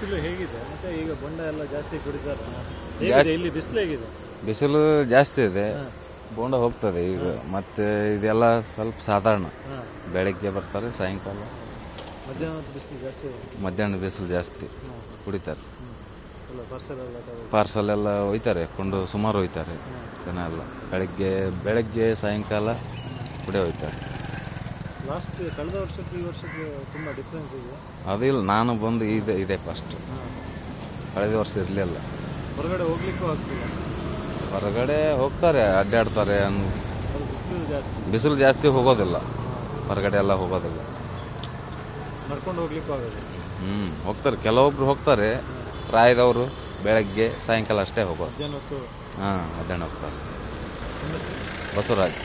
ಬಿಸಿಲು ಹೇಗಿದೆ ಮತ್ತೆ ಈಗ ಬೊಂಡ ಎಲ್ಲ ಜಾಸ್ತಿ ಕುಡಿತಾರೆ ಹೇಗಿದೆ ಇಲ್ಲಿ ಬಿಸಿಲು ಹೇಗಿದೆ? ಬಿಸಿಲು ಜಾಸ್ತಿ ಇದೆ, ಬೋಂಡ ಹೋಗ್ತದೆ ಈಗ. ಮತ್ತೆ ಇದೆಲ್ಲ ಸ್ವಲ್ಪ ಸಾಧಾರಣ, ಬೆಳಗ್ಗೆ ಬರ್ತಾರೆ, ಸಾಯಂಕಾಲ ಮಧ್ಯಾಹ್ನ ಬಿಸಿಲು ಜಾಸ್ತಿ ಕುಡಿತಾರೆ. ಪಾರ್ಸಲ್ ಎಲ್ಲ ಒಯ್ತಾರೆ, ಕೊಂಡು ಸುಮಾರು ಒಯ್ತಾರೆ ಜನ ಎಲ್ಲ. ಬೆಳಗ್ಗೆ ಸಾಯಂಕಾಲ ಕುಡಿಯೋ ಒಯ್ತಾರೆ. ಕಳೆದ ವರ್ಷಕ್ಕೆ ಈ ವರ್ಷಕ್ಕೆ ತುಂಬ ಡಿಫ್ರೆನ್ಸ್ ಇದೆ. ಅದಿಲ್ಲ, ನಾನು ಬಂದು ಇದೆ ಫಸ್ಟ್. ಕಳೆದ ವರ್ಷ ಇರಲಿಲ್ಲ. ಹೊರಗಡೆ ಹೋಗ್ಲಿಕ್ಕೂ ಆಗ್ತಿಲ್ಲ. ಹೊರಗಡೆ ಹೋಗ್ತಾರೆ, ಅಡ್ಡಾಡ್ತಾರೆ. ಬಿಸಿಲು ಜಾಸ್ತಿ ಹೋಗೋದಿಲ್ಲ, ಹೊರಗಡೆ ಎಲ್ಲ ಹೋಗೋದಿಲ್ಲ. ನಡ್ಕೊಂಡು ಹೋಗ್ಲಿಕ್ಕೂ ಆಗೋದಿಲ್ಲ. ಹೋಗ್ತಾರೆ, ಕೆಲವೊಬ್ರು ಹೋಗ್ತಾರೆ. ಪ್ರಾಯದವರು ಬೆಳಗ್ಗೆ ಸಾಯಂಕಾಲ ಅಷ್ಟೇ ಹೋಗೋದು. ಮಧ್ಯಾಹ್ನ ಹೋಗ್ತಾರೆ. ಬಸವರಾಜ್.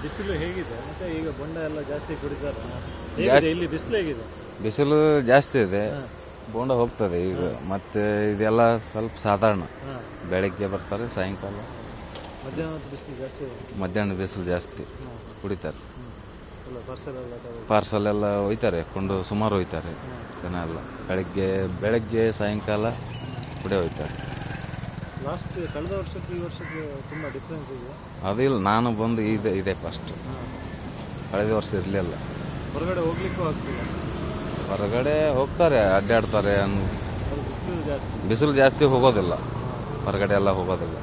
ಬಿಸಿಲು ಹೇಗಿದೆ ಮತ್ತೆ ಈಗ ಬೊಂಡ ಎಲ್ಲ ಜಾಸ್ತಿ ಕುಡಿತಾರೆ ಹೇಗಿದೆ ಇಲ್ಲಿ ಬಿಸಿಲು ಹೇಗಿದೆ? ಬಿಸಿಲು ಜಾಸ್ತಿ ಇದೆ, ಬೋಂಡ ಹೋಗ್ತದೆ ಈಗ. ಮತ್ತೆ ಇದೆಲ್ಲ ಸ್ವಲ್ಪ ಸಾಧಾರಣ, ಬೆಳಗ್ಗೆ ಬರ್ತಾರೆ, ಸಾಯಂಕಾಲ ಮಧ್ಯಾಹ್ನ ಬಿಸಿಲು ಜಾಸ್ತಿ ಕುಡಿತಾರೆ. ಪಾರ್ಸಲ್ ಎಲ್ಲ ಒಯ್ತಾರೆ, ಕೊಂಡು ಸುಮಾರು ಒಯ್ತಾರೆ ಜನ ಎಲ್ಲ. ಬೆಳಗ್ಗೆ ಸಾಯಂಕಾಲ ಕುಡಿಯೋ ಒಯ್ತಾರೆ. ಕಳೆದ ವರ್ಷಕ್ಕೆ ಈ ವರ್ಷಕ್ಕೆ ತುಂಬ ಡಿಫ್ರೆನ್ಸ್ ಇದೆ. ಅದಿಲ್ಲ, ನಾನು ಬಂದು ಇದೆ ಫಸ್ಟ್. ಕಳೆದ ವರ್ಷ ಇರಲಿಲ್ಲ. ಹೊರಗಡೆ ಹೋಗ್ಲಿಕ್ಕೂ ಆಗ್ತಿಲ್ಲ. ಹೊರಗಡೆ ಹೋಗ್ತಾರೆ, ಅಡ್ಡಾಡ್ತಾರೆ. ಬಿಸಿಲು ಜಾಸ್ತಿ ಹೋಗೋದಿಲ್ಲ, ಹೊರಗಡೆ ಎಲ್ಲ ಹೋಗೋದಿಲ್ಲ.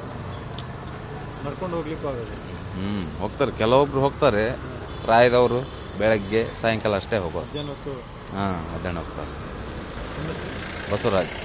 ನಡ್ಕೊಂಡು ಹೋಗ್ಲಿಕ್ಕೂ ಆಗೋದಿಲ್ಲ. ಹೋಗ್ತಾರೆ, ಕೆಲವೊಬ್ರು ಹೋಗ್ತಾರೆ. ಪ್ರಾಯದವರು ಬೆಳಗ್ಗೆ ಸಾಯಂಕಾಲ ಅಷ್ಟೇ ಹೋಗೋದು. ಮಧ್ಯಾಹ್ನ ಹೋಗ್ತಾರೆ. ಬಸವರಾಜ್.